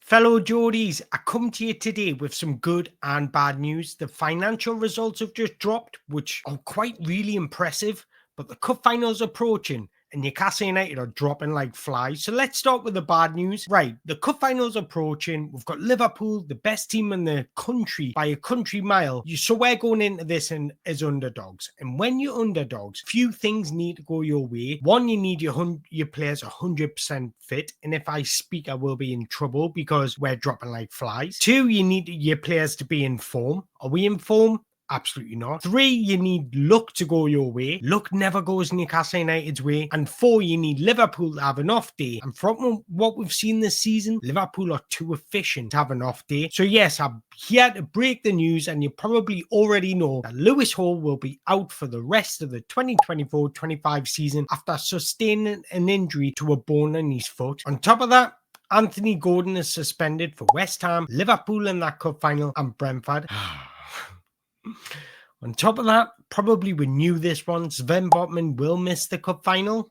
Fellow Geordies, I come to you today with some good and bad news. The financial results have just dropped, which are quite really impressive, but the cup final's approaching and Newcastle United are dropping like flies. So let's start with the bad news. Right, the cup final's approaching. We've got Liverpool, the best team in the country by a country mile. So we're going into this as underdogs. And when you're underdogs, few things need to go your way. One, you need your players 100% fit. And if I speak, I will be in trouble because we're dropping like flies. Two, you need your players to be in form. Are we in form? Absolutely not. Three, you need luck to go your way. Luck never goes Newcastle United's way. And four, you need Liverpool to have an off day. And from what we've seen this season, Liverpool are too efficient to have an off day. So yes, I'm here to break the news, and you probably already know that Lewis Hall will be out for the rest of the 2024-25 season after sustaining an injury to a bone in his foot. On top of that, Anthony Gordon is suspended for West Ham, Liverpool in that cup final, and Brentford. On top of that, probably we knew this one, Sven Botman will miss the cup final.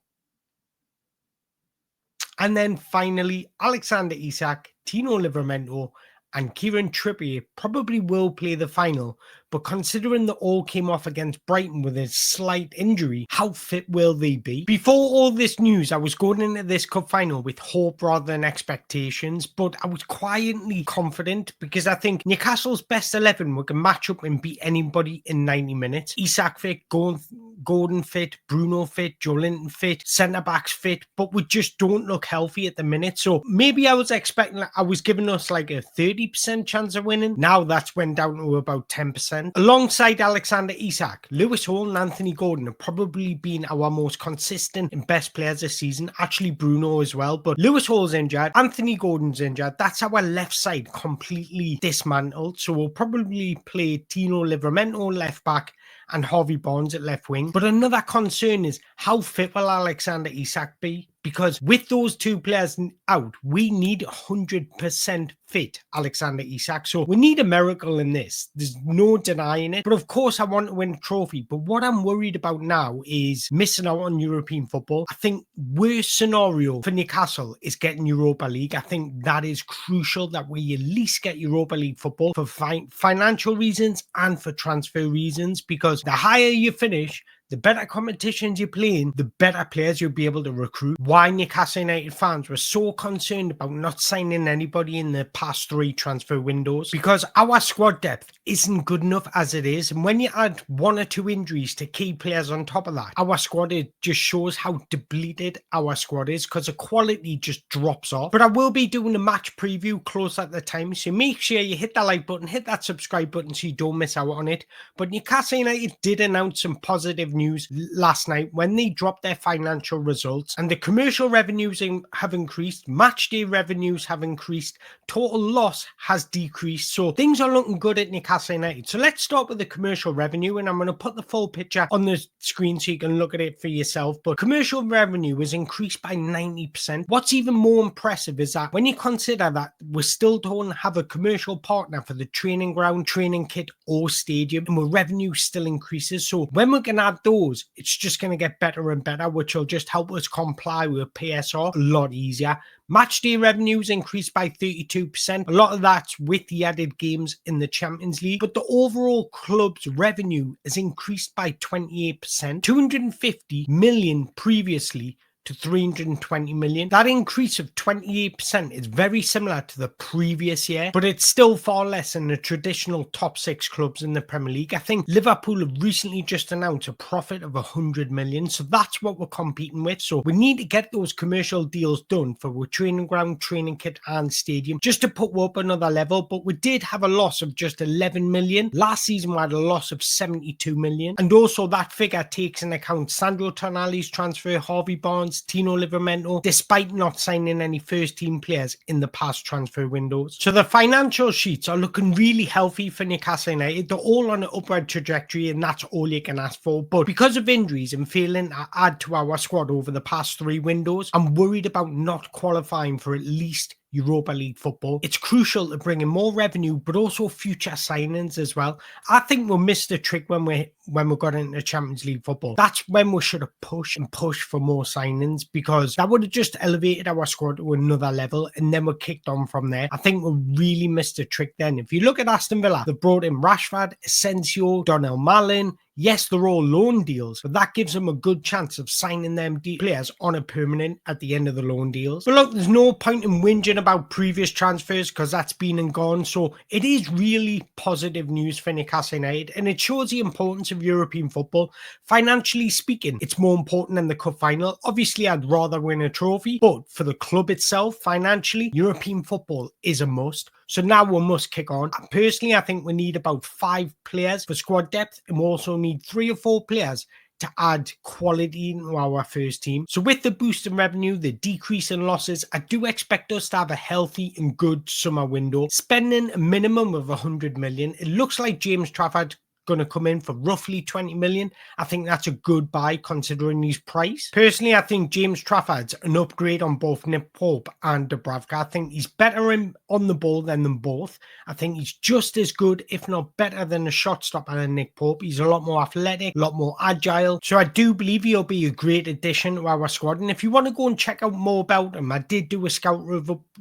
And then finally, Alexander Isak, Tino Livramento, and Kieran Trippier probably will play the final, but considering they all came off against Brighton with a slight injury, how fit will they be? Before all this news, I was going into this cup final with hope rather than expectations, but I was quietly confident because I think Newcastle's best 11 we can match up and beat anybody in 90 minutes. Isak fit, Gordon fit, Bruno fit, Joelinton fit, centre-backs fit, but we just don't look healthy at the minute. So maybe I was expecting, I was giving us like a 30% chance of winning. Now that's went down to about 10%. Alongside Alexander Isak, Lewis Hall and Anthony Gordon have probably been our most consistent and best players this season. Actually, Bruno as well, but Lewis Hall's injured, Anthony Gordon's injured. That's our left side completely dismantled. So we'll probably play Tino Livramento left back and Harvey Barnes at left wing. But another concern is how fit will Alexander Isak be? Because with those two players out, we need 100% fit Alexander Isak. So we need a miracle in this. There's no denying it. But of course, I want to win a trophy. But what I'm worried about now is missing out on European football. I think worst scenario for Newcastle is getting Europa League. I think that is crucial that we at least get Europa League football for financial reasons and for transfer reasons. Because the higher you finish, the better competitions you're playing, the better players you'll be able to recruit. Why Newcastle United fans were so concerned about not signing anybody in the past 3 transfer windows, because our squad depth isn't good enough as it is. And when you add 1 or 2 injuries to key players on top of that, our squad, it just shows how depleted our squad is because the quality just drops off. But I will be doing a match preview close at the time, so make sure you hit that like button, hit that subscribe button so you don't miss out on it. But Newcastle United did announce some positive news last night when they dropped their financial results, and the commercial revenues have increased, match day revenues have increased, total loss has decreased. So things are looking good at Newcastle United. So let's start with the commercial revenue, and I'm going to put the full picture on the screen so you can look at it for yourself. But commercial revenue was increased by 90%. What's even more impressive is that when you consider that we still don't have a commercial partner for the training ground, training kit or stadium, and our revenue still increases. So when we can add those, it's just going to get better and better, which will just help us comply with PSR a lot easier. Match day revenues increased by 32%. A lot of that's with the added games in the Champions League, but the overall club's revenue has increased by 28%, 250 million previously to 320 million. That increase of 28% is very similar to the previous year, but it's still far less than the traditional top 6 clubs in the Premier League. I think Liverpool have recently just announced a profit of 100 million, so that's what we're competing with. So we need to get those commercial deals done for our training ground, training kit and stadium just to put up another level. But we did have a loss of just 11 million. Last season we had a loss of 72 million, and also that figure takes into account Sandro Tonali's transfer, Harvey Barnes, Tino Livramento, despite not signing any first team players in the past transfer windows. So the financial sheets are looking really healthy for Newcastle United. They're all on an upward trajectory, and that's all you can ask for. But because of injuries and failing to add to our squad over the past 3 windows, I'm worried about not qualifying for at least Europa League football. It's crucial to bring in more revenue, but also future signings as well. I think we'll miss the trick when we got into Champions League football. That's when we should have pushed for more signings, because that would have just elevated our squad to another level, and then we're kicked on from there. I think we really missed the trick then. If you look at Aston Villa, they brought in Rashford, Asensio, Donnell Malin. Yes, they're all loan deals, but that gives them a good chance of signing them players on a permanent at the end of the loan deals. But look, there's no point in whinging about previous transfers, because that's been and gone. So it is really positive news for Newcastle United, and it shows the importance of European football. Financially speaking, it's more important than the cup final. Obviously, I'd rather win a trophy, but for the club itself, financially, European football is a must. So now we must kick on. Personally, I think we need about 5 players for squad depth, and we also need 3 or 4 players to add quality into our first team. So with the boost in revenue, the decrease in losses, I do expect us to have a healthy and good summer window, spending a minimum of 100 million. It looks like James Trafford going to come in for roughly 20 million. I think that's a good buy considering his price. Personally, I think James Trafford's an upgrade on both Nick Pope and Dubravka. I think he's better on the ball than them both. I think he's just as good, if not better, than a shot stopper than Nick Pope. He's a lot more athletic, a lot more agile. So I do believe he'll be a great addition to our squad. And if you want to go and check out more about him, I did do a scout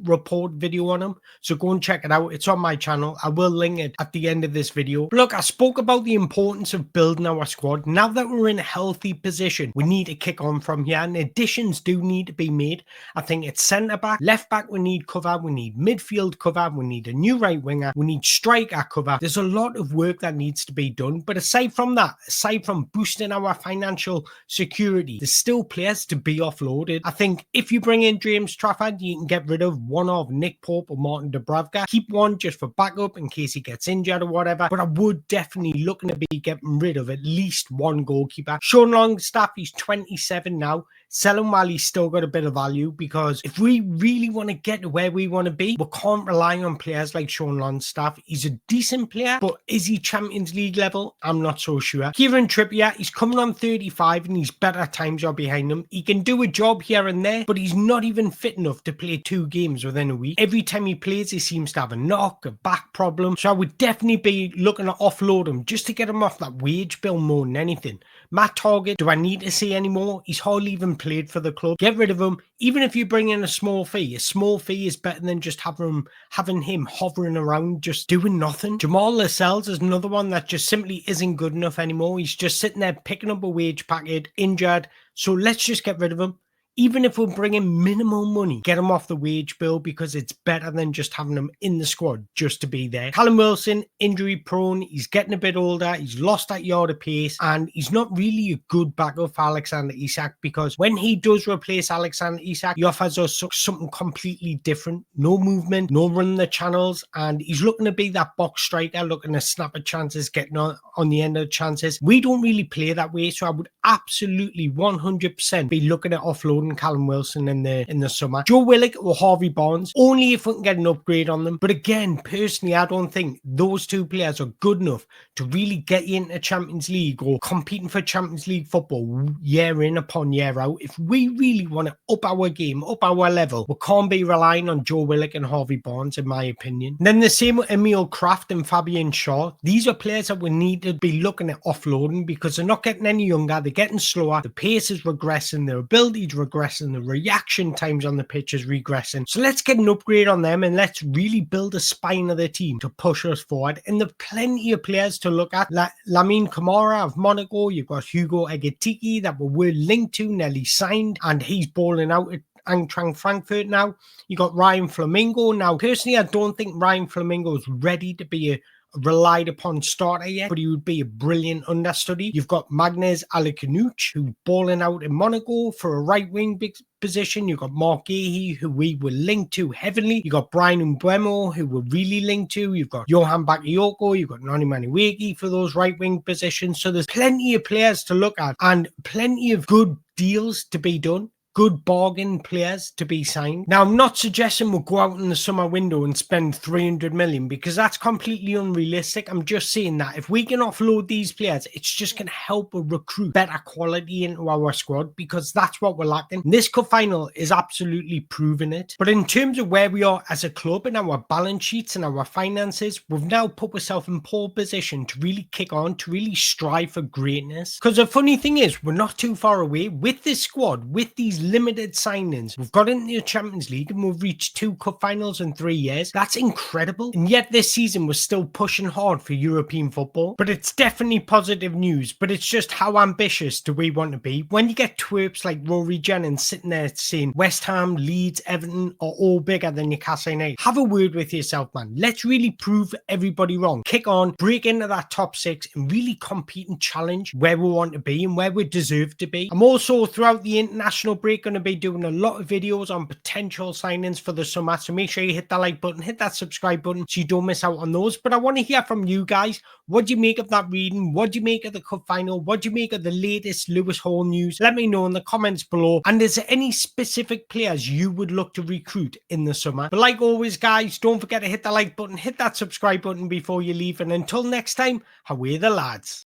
report video on him. So go and check it out. It's on my channel. I will link it at the end of this video. But look, I spoke about the importance of building our squad. Now that we're in a healthy position, we need to kick on from here, and additions do need to be made. I think it's centre back, left back we need cover, we need midfield cover, we need a new right winger, we need striker cover. There's a lot of work that needs to be done, but aside from that, aside from boosting our financial security, there's still players to be offloaded. I think if you bring in James Trafford, you can get rid of one of Nick Pope or Martin Dubravka. Keep one just for backup in case he gets injured or whatever, but I would definitely looking to be getting rid of at least one goalkeeper. Sean Longstaff, he's 27 now. Sell him while he's still got a bit of value, because if we really want to get to where we want to be, we can't rely on players like Sean Longstaff. He's a decent player, but is he Champions League level? I'm not so sure. Kieran Trippier, he's coming on 35 and his better times are behind him. He can do a job here and there, but he's not even fit enough to play 2 games within a week. Every time he plays, he seems to have a knock, a back problem. So I would definitely be looking to offload him just to get him off that wage bill more than anything. Matt Target, do I need to see any more? He's hardly even played for the club. Get rid of him. Even if you bring in a small fee is better than just having him hovering around just doing nothing. Jamal Lascelles is another one that just simply isn't good enough anymore. He's just sitting there picking up a wage packet, injured. So let's just get rid of him. Even if we're bringing minimal money, get him off the wage bill, because it's better than just having him in the squad just to be there. Callum Wilson, injury prone. He's getting a bit older. He's lost that yard of pace, and he's not really a good backup for Alexander Isak, because when he does replace Alexander Isak, he offers us something completely different. No movement, no running the channels, and he's looking to be that box striker, looking to snap at chances, getting on the end of the chances. We don't really play that way, so I would absolutely 100% be looking at offloading Callum Wilson in the summer. Joe Willock or Harvey Barnes, only if we can get an upgrade on them. But again, personally, I don't think those 2 players are good enough to really get you into Champions League or competing for Champions League football year in upon year out. If we really want to up our game, up our level, we can't be relying on Joe Willock and Harvey Barnes, in my opinion. And then the same with Emil Kraft and Fabian Shaw. These are players that we need to be looking at offloading, because they're not getting any younger, they're getting slower, the pace is regressing, their ability is regressing, the reaction times on the pitch is regressing. So let's get an upgrade on them, and let's really build a spine of the team to push us forward. And there are plenty of players to look at. Lamine Camara of Monaco, you've got Hugo Ekitike that we're linked to, nearly signed, and he's balling out at Eintracht Frankfurt now. You got Ryan Flamingo. Now, personally, I don't think Ryan Flamingo is ready to be a relied upon starter yet, but he would be a brilliant understudy. You've got Magnez Alekanuch, who's balling out in Monaco for a right wing big position. You've got Mark Gahey, who we were linked to heavily. You've got Brian Mbeumo, who we're really linked to. You've got Johan Bakayoko. You've got Noni Manueki for those right wing positions. So there's plenty of players to look at and plenty of good deals to be done. good bargain players to be signed. Now, I'm not suggesting we'll go out in the summer window and spend 300 million because that's completely unrealistic. I'm just saying that if we can offload these players, it's just going to help us recruit better quality into our squad because that's what we're lacking. This cup final is absolutely proving it. But in terms of where we are as a club and our balance sheets and our finances, we've now put ourselves in pole position to really kick on, to really strive for greatness. Because the funny thing is, we're not too far away with this squad, with these limited signings. We've got into the Champions League and we've reached 2 cup finals in 3 years. That's incredible. And yet this season we're still pushing hard for European football. But it's definitely positive news. But it's just how ambitious do we want to be? When you get twerps like Rory Jennings sitting there saying West Ham, Leeds, Everton are all bigger than Newcastle United, have a word with yourself, man. Let's really prove everybody wrong. Kick on, break into that top 6 and really compete and challenge where we want to be and where we deserve to be. I'm also throughout the international break going to be doing a lot of videos on potential signings for the summer, so make sure you hit that like button, hit that subscribe button so you don't miss out on those. But I want to hear from you guys. What do you make of that reading? What do you make of the cup final? What do you make of the latest Lewis Hall news? Let me know in the comments below. And is there any specific players you would look to recruit in the summer? But like always, guys, don't forget to hit the like button, hit that subscribe button before you leave. And until next time, away the lads.